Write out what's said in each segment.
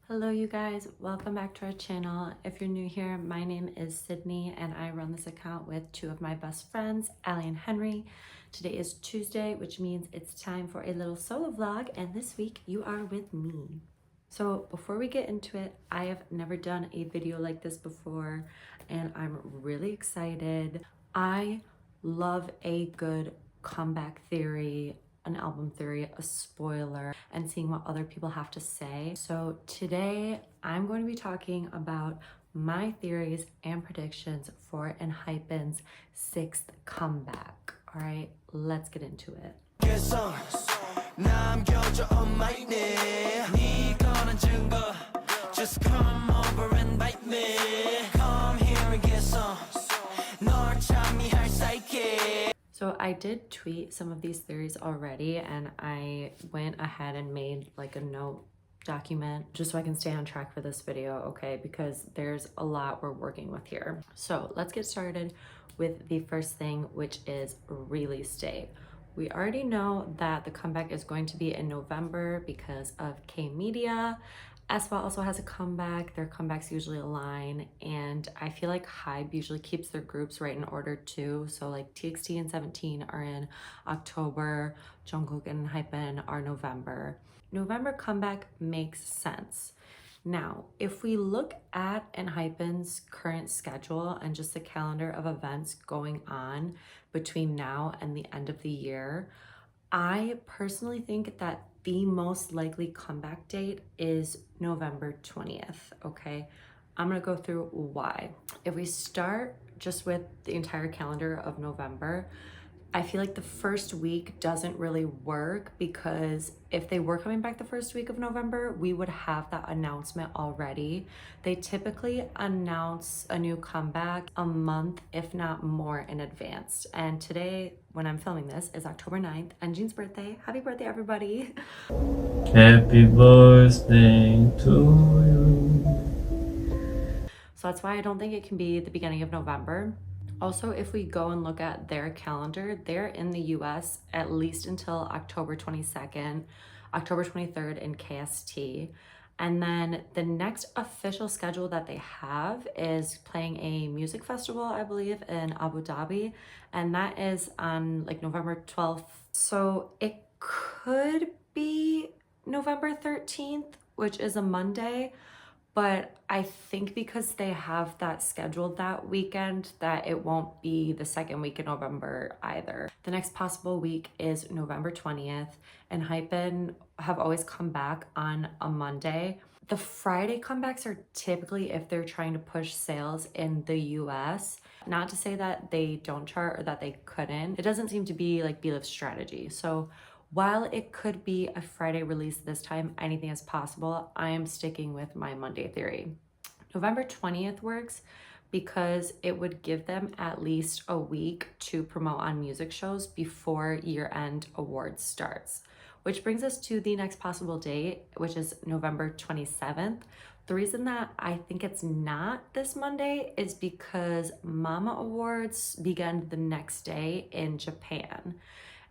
Hello you guys, welcome back to our channel. If you're new here, my name is Sydney and I run this account with two of my best friends, Allie and Henry. Today is Tuesday, which means it's time for a little solo vlog, and this week you are with me. So before we get into it, I have never done a video like this before and I'm really excited. I love a good comeback theory, an album theory, a spoiler, and seeing what other people have to say. So today I'm going to be talking about my theories and predictions for ENHYPEN's sixth comeback. All right, let's get into it. Just come over and bite me. Come here and get some. So I did tweet some of these theories already, and I went ahead and made like a note document just so I can stay on track for this video, okay? Because there's a lot we're working with here. So let's get started with the first thing, which is release date. We already know that the comeback is going to be in November because of K-Media. aespa also has a comeback. Their comebacks usually align, and I feel like HYBE usually keeps their groups right in order too. So like TXT and 17 are in October, Jungkook and ENHYPEN are November. November comeback makes sense. Now, if we look at ENHYPEN's current schedule and just the calendar of events going on between now and the end of the year, I personally think that the most likely comeback date is November 20th, okay? I'm gonna go through why. If we start just with the entire calendar of November, I feel like the first week doesn't really work, because if they were coming back the first week of November, we would have that announcement already. They typically announce a new comeback a month, if not more, in advance. And today, when I'm filming this, is October 9th, and Jean's birthday. Happy birthday, everybody. Happy birthday to you. So that's why I don't think it can be the beginning of November. Also, if we go and look at their calendar, they're in the US at least until October 22nd, October 23rd in KST. And then the next official schedule that they have is playing a music festival, I believe, in Abu Dhabi. And that is on like November 12th. So it could be November 13th, which is a Monday. But I think because they have that scheduled that weekend, that it won't be the second week in November either. The next possible week is November 20th, and ENHYPEN have always come back on a Monday. The Friday comebacks are typically if they're trying to push sales in the US. Not to say that they don't chart or that they couldn't. It doesn't seem to be like Belive's strategy. So while it could be a Friday release this time, anything is possible. I am sticking with my Monday theory. November 20th works because it would give them at least a week to promote on music shows before year-end awards starts. Which brings us to the next possible date, which is November 27th. The reason that I think it's not this Monday is because Mama Awards begin the next day in Japan.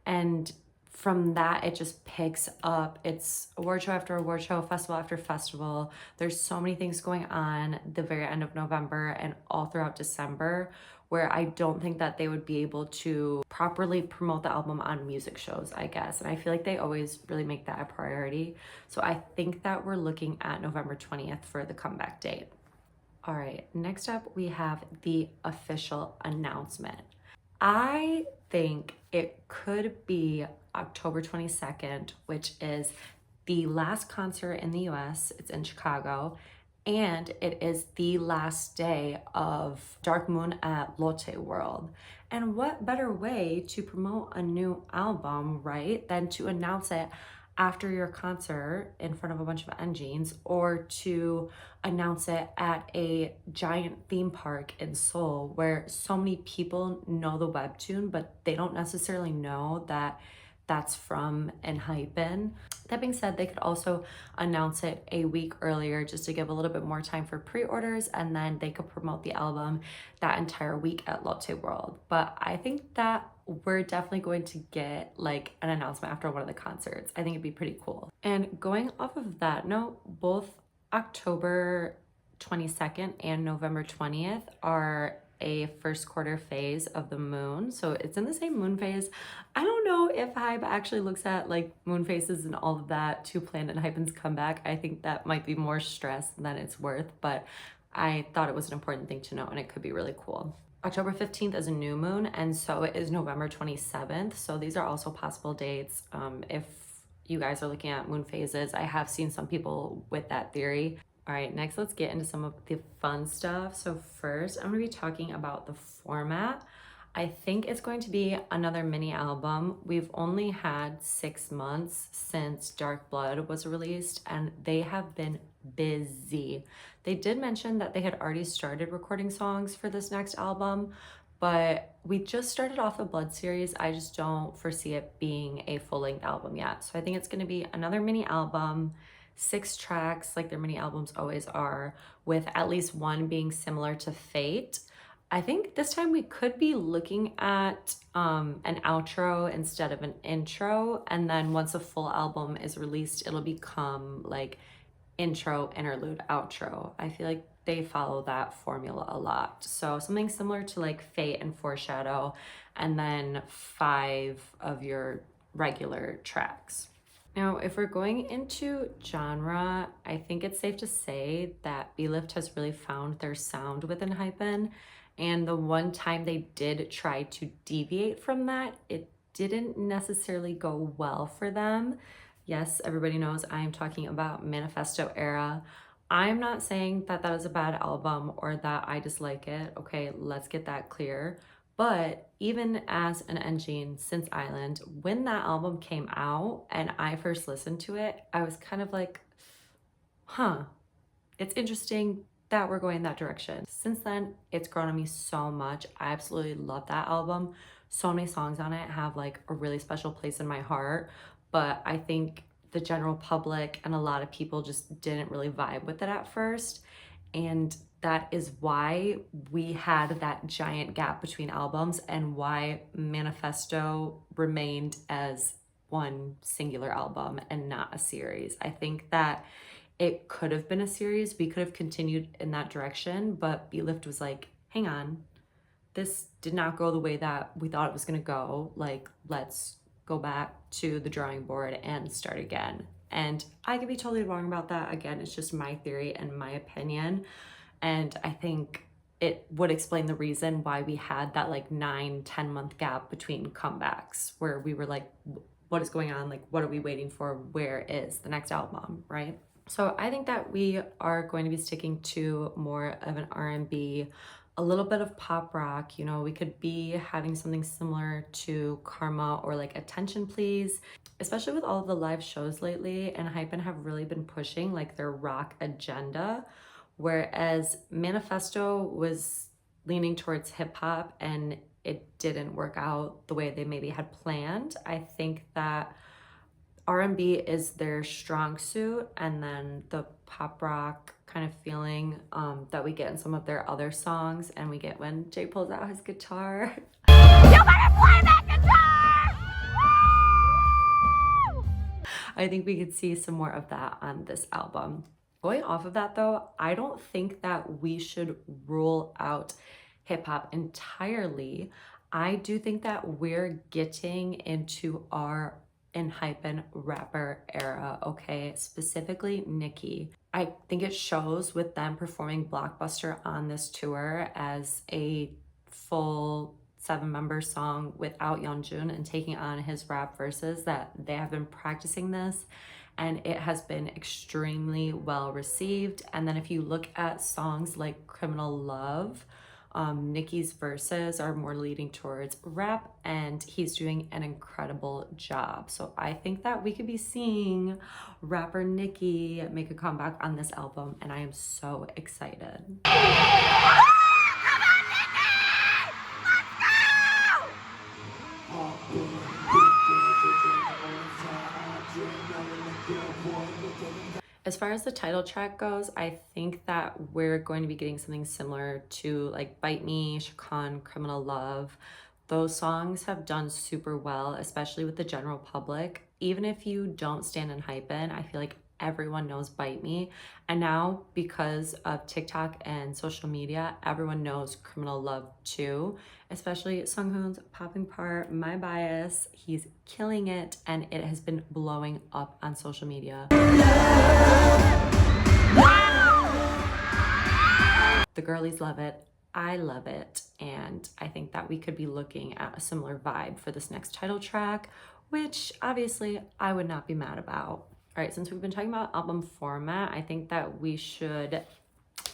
And from that, it just picks up. It's award show after award show, festival after festival. There's so many things going on the very end of November and all throughout December, where I don't think that they would be able to properly promote the album on music shows, I guess. And I feel like they always really make that a priority. So I think that we're looking at November 20th for the comeback date. All right, next up we have the official announcement. I think it could be October 22nd, which is the last concert in the US. It's in Chicago, and it is the last day of Dark Moon at Lotte World. And what better way to promote a new album, right, than to announce it after your concert in front of a bunch of engines, or to announce it at a giant theme park in Seoul where so many people know the webtoon, but they don't necessarily know that that's from ENHYPEN. That being said, they could also announce it a week earlier just to give a little bit more time for pre-orders, and then they could promote the album that entire week at Lotte World. But I think that we're definitely going to get like an announcement after one of the concerts. I think it'd be pretty cool. And going off of that note, both October 22nd and November 20th are a first quarter phase of the moon. So it's in the same moon phase. I don't know if Hype actually looks at like moon phases and all of that to plan ENHYPEN's comeback. I think that might be more stress than it's worth, but I thought it was an important thing to know and it could be really cool. October 15th is a new moon, and so is November 27th. So these are also possible dates. If you guys are looking at moon phases, I have seen some people with that theory. All right, next let's get into some of the fun stuff. So first, I'm gonna be talking about the format. I think it's going to be another mini album. We've only had 6 months since Dark Blood was released, and they have been busy. They did mention that they had already started recording songs for this next album, but we just started off the Blood series. I just don't foresee it being a full-length album yet. So I think it's gonna be another mini album, 6 tracks like their mini albums always are, with at least one being similar to Fate. I think this time we could be looking at an outro instead of an intro, and then once a full album is released, it'll become like intro, interlude, outro. I feel like they follow that formula a lot. So something similar to like Fate and Foreshadow, and then 5 of your regular tracks. Now, if we're going into genre, I think it's safe to say that B-Lift has really found their sound with ENHYPEN. And the one time they did try to deviate from that, it didn't necessarily go well for them. Yes, everybody knows I am talking about Manifesto Era. I'm not saying that that is a bad album or that I dislike it. Okay, let's get that clear. But even as an Engine since Island, when that album came out and I first listened to it, I was kind of like, huh, it's interesting that we're going that direction. Since then, it's grown on me so much. I absolutely love that album. So many songs on it have like a really special place in my heart, but I think the general public and a lot of people just didn't really vibe with it at first. And that is why we had that giant gap between albums and why Manifesto remained as one singular album and not a series. I think that it could have been a series. We could have continued in that direction, but B-Lift was like, hang on, this did not go the way that we thought it was gonna go. Like, let's go back to the drawing board and start again. And I could be totally wrong about that. Again, it's just my theory and my opinion. And I think it would explain the reason why we had that like 9-10 month gap between comebacks where we were like, what is going on? Like, what are we waiting for? Where is the next album, right? So I think that we are going to be sticking to more of an R&B, a little bit of pop rock. You know, we could be having something similar to Karma or like Attention Please, especially with all of the live shows lately. And ENHYPEN have really been pushing like their rock agenda, whereas Manifesto was leaning towards hip hop and it didn't work out the way they maybe had planned. I think that R&B is their strong suit, and then the pop rock kind of feeling that we get in some of their other songs, and we get when Jay pulls out his guitar. You better play that guitar! Woo! I think we could see some more of that on this album. Going off of that though, I don't think that we should rule out hip hop entirely. I do think that we're getting into our ENHYPEN rapper era, okay? Specifically Nicki. I think it shows with them performing Blockbuster on this tour as a full 7-member song without Yeonjun and taking on his rap verses that they have been practicing this, and it has been extremely well received. And then if you look at songs like Criminal Love, Nicki's verses are more leading towards rap, and he's doing an incredible job. So I think that we could be seeing rapper Nicki make a comeback on this album, and I am so excited. As far as the title track goes, I think that we're going to be getting something similar to like Bite Me, Shakan, Criminal Love. Those songs have done super well, especially with the general public. Even if you don't stand ENHYPEN, I feel like everyone knows Bite Me. And now because of TikTok and social media, everyone knows Criminal Love too, especially Sunghoon's popping part, My Bias. He's killing it and it has been blowing up on social media. The girlies love it. I love it. And I think that we could be looking at a similar vibe for this next title track, which obviously I would not be mad about. All right, since we've been talking about album format, I think that we should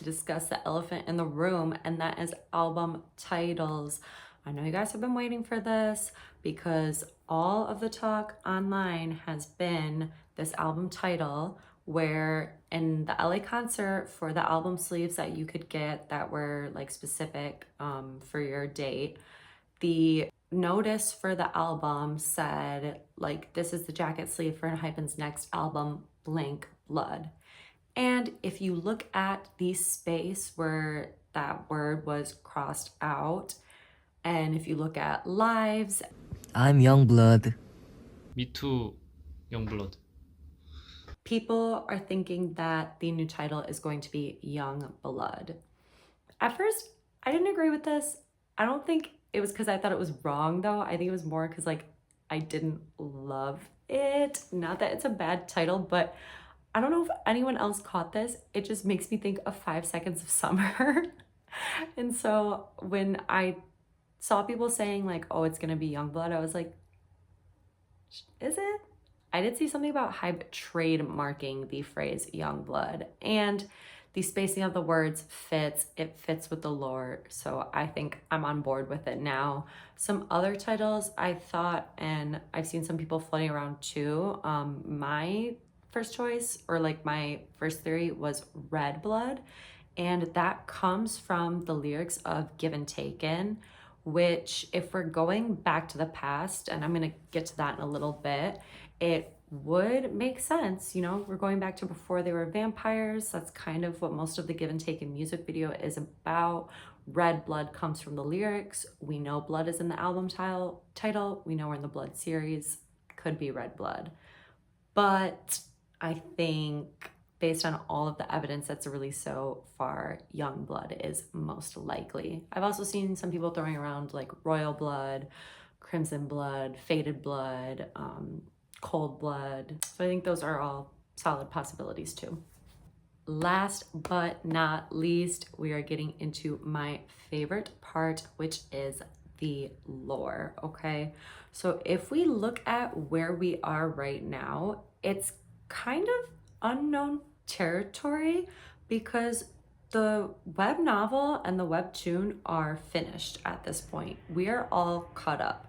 discuss the elephant in the room, and that is album titles. I know you guys have been waiting for this because all of the talk online has been this album title, where in the LA concert for the album sleeves that you could get that were like specific for your date, the notice for the album said like, this is the jacket sleeve for ENHYPEN's next album, blank blood. And if you look at the space where that word was crossed out, and if you look at lives, I'm Youngblood. Me too, Youngblood. people are thinking that the new title is going to be Young Blood. At first, I didn't agree with this. I don't think it was because I thought it was wrong though. I think it was more because like I didn't love it. Not that it's a bad title, but I don't know if anyone else caught this. It just makes me think of 5 Seconds of Summer. And so when I saw people saying like, oh, it's gonna be Youngblood, I was like, is it? I did see something about Hype trademarking the phrase Youngblood, and the spacing of the words fits. It fits with the lore, so I think I'm on board with it now. Some other titles I thought, and I've seen some people floating around too, my first choice, or like my first theory, was Red Blood, and that comes from the lyrics of Given Taken, which if we're going back to the past, and I'm gonna get to that in a little bit, it would make sense. You know, we're going back to before they were vampires. That's kind of what most of the Given Taken music video is about. Red Blood comes from the lyrics. We know blood is in the album title. We know we're in the Blood series. Could be Red Blood. But I think based on all of the evidence that's released so far, Young Blood is most likely. I've also seen some people throwing around like Royal Blood, Crimson Blood, Faded Blood, Cold Blood. So I think those are all solid possibilities too. Last but not least, we are getting into my favorite part, which is the lore, okay? So if we look at where we are right now, it's kind of unknown territory because the web novel and the webtoon are finished at this point. We are all caught up.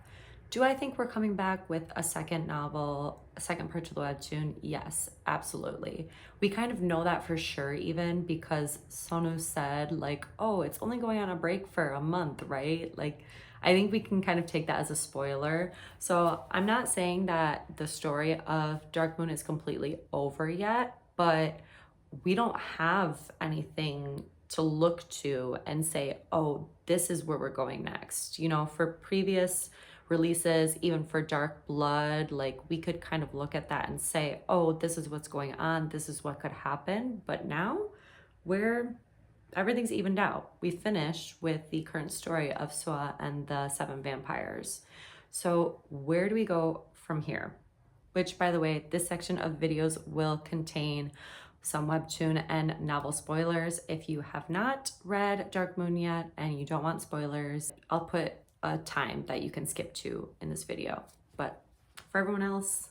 Do I think we're coming back with a second novel, a second part to the webtoon? Yes, absolutely. We kind of know that for sure, even because Sonu said like, oh, it's only going on a break for a month, right? Like, I think we can kind of take that as a spoiler. So I'm not saying that the story of Dark Moon is completely over yet, but we don't have anything to look to and say, oh, this is where we're going next. You know, for previous releases, even for Dark Blood, like we could kind of look at that and say, oh, this is what's going on, this is what could happen. But now everything's evened out. We finished with the current story of Sua and the 7 vampires. So where do we go from here? Which, by the way, this section of videos will contain some webtoon and novel spoilers. If you have not read Dark Moon yet and you don't want spoilers, I'll put a time that you can skip to in this video. But for everyone else,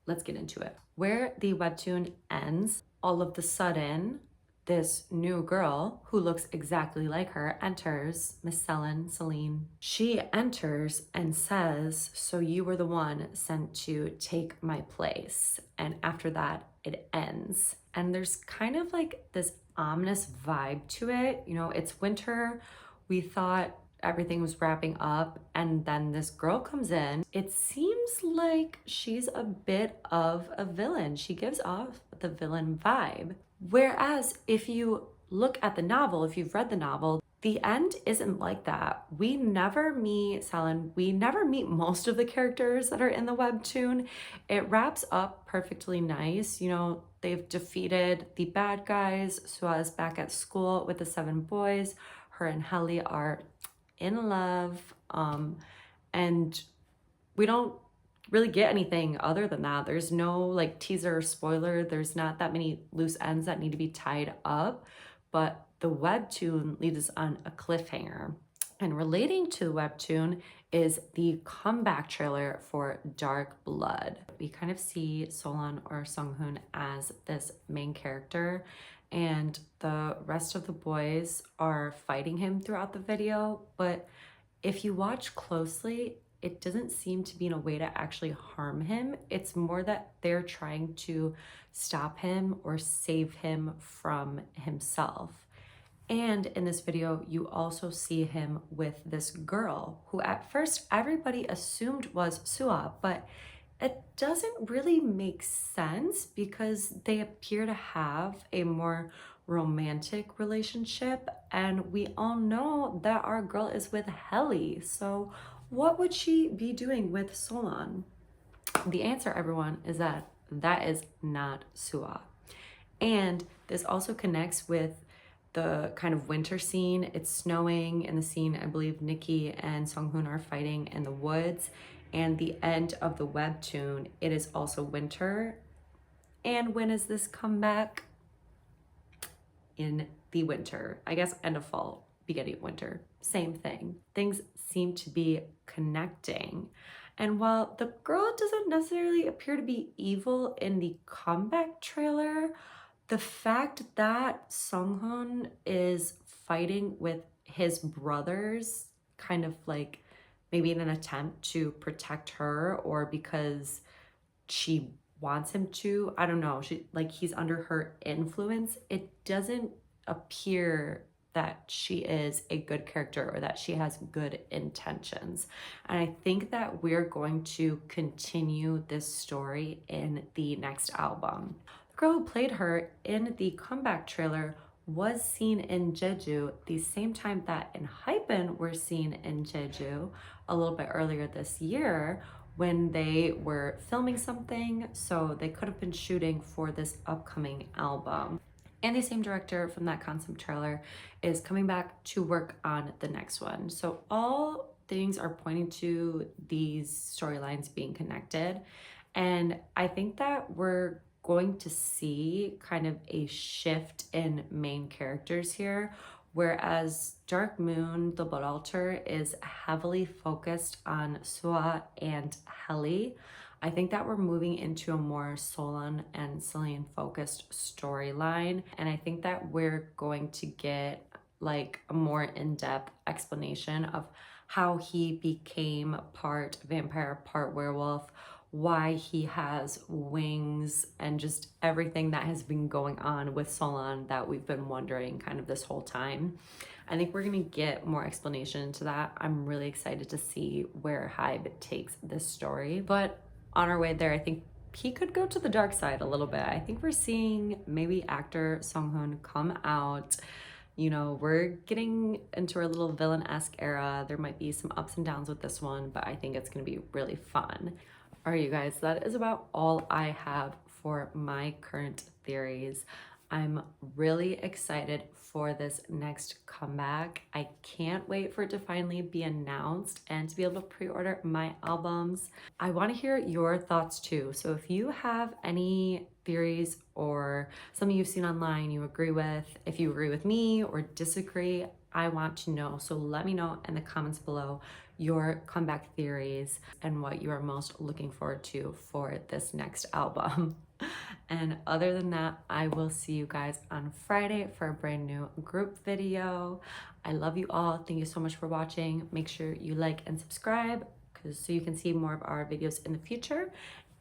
let's get into it. Where the webtoon ends, all of the sudden, this new girl who looks exactly like her enters, Miss Celine. She enters and says, so you were the one sent to take my place. And after that, it ends. And there's kind of like this ominous vibe to it. You know, it's winter. We thought everything was wrapping up, and then this girl comes in. It seems like she's a bit of a villain. She gives off the villain vibe. Whereas if you look at the novel, if you've read the novel, the end isn't like that. We never meet Selen. We never meet most of the characters that are in the webtoon. It wraps up perfectly nice. You know, they've defeated the bad guys. Sua is back at school with the 7 boys. Her and Helly are in love. And we don't really get anything other than that. There's no like teaser or spoiler. There's not that many loose ends that need to be tied up, but the webtoon leaves us on a cliffhanger. And relating to the webtoon is the comeback trailer for Dark Blood. We kind of see Solon or Sunghoon as this main character, and the rest of the boys are fighting him throughout the video. But if you watch closely, it doesn't seem to be in a way to actually harm him. It's more that they're trying to stop him or save him from himself. And in this video, you also see him with this girl who at first everybody assumed was Sua, but it doesn't really make sense because they appear to have a more romantic relationship, and we all know that our girl is with Helly. So what would she be doing with Solon? The answer, everyone, is that is not Sua. And this also connects with the kind of winter scene. It's snowing in the scene. I believe Nikki and Sunghoon are fighting in the woods, and the end of the webtoon, it is also winter. And when is this comeback? In the winter, I guess end of fall, beginning of winter, same thing. Things seem to be connecting. And while the girl doesn't necessarily appear to be evil in the comeback trailer, the fact that Sunghoon is fighting with his brothers, kind of like maybe in an attempt to protect her or because she wants him to, I don't know, he's under her influence, it doesn't appear that she is a good character or that she has good intentions. And I think that we're going to continue this story in the next album. The girl who played her in the comeback trailer was seen in Jeju the same time that ENHYPEN were seen in Jeju a little bit earlier this year when they were filming something, so they could have been shooting for this upcoming album. And the same director from that concept trailer is coming back to work on the next one. So all things are pointing to these storylines being connected. And I think that we're going to see kind of a shift in main characters here, whereas Dark Moon, the Blood Altar, is heavily focused on Sua and Helly. I think that we're moving into a more Solon and Celine focused storyline. And I think that we're going to get like a more in-depth explanation of how he became part vampire, part werewolf, why he has wings, and just everything that has been going on with Solon that we've been wondering kind of this whole time. I think we're gonna get more explanation into that. I'm really excited to see where Hybe takes this story. But on our way there, I think he could go to the dark side a little bit. I think we're seeing maybe actor Sunghoon come out. You know, we're getting into our little villain-esque era. There might be some ups and downs with this one, but I think it's gonna be really fun. All right, you guys, that is about all I have for my current theories. I'm really excited for this next comeback. I can't wait for it to finally be announced and to be able to pre-order my albums. I want to hear your thoughts too. So if you have any theories or something you've seen online you agree with, if you agree with me or disagree, I want to know. So let me know in the comments below your comeback theories and what you are most looking forward to for this next album. And other than that, I will see you guys on Friday for a brand new group video. I love you all. Thank you so much for watching. Make sure you like and subscribe so you can see more of our videos in the future.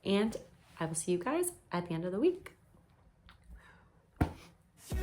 And I will see you guys at the end of the week. You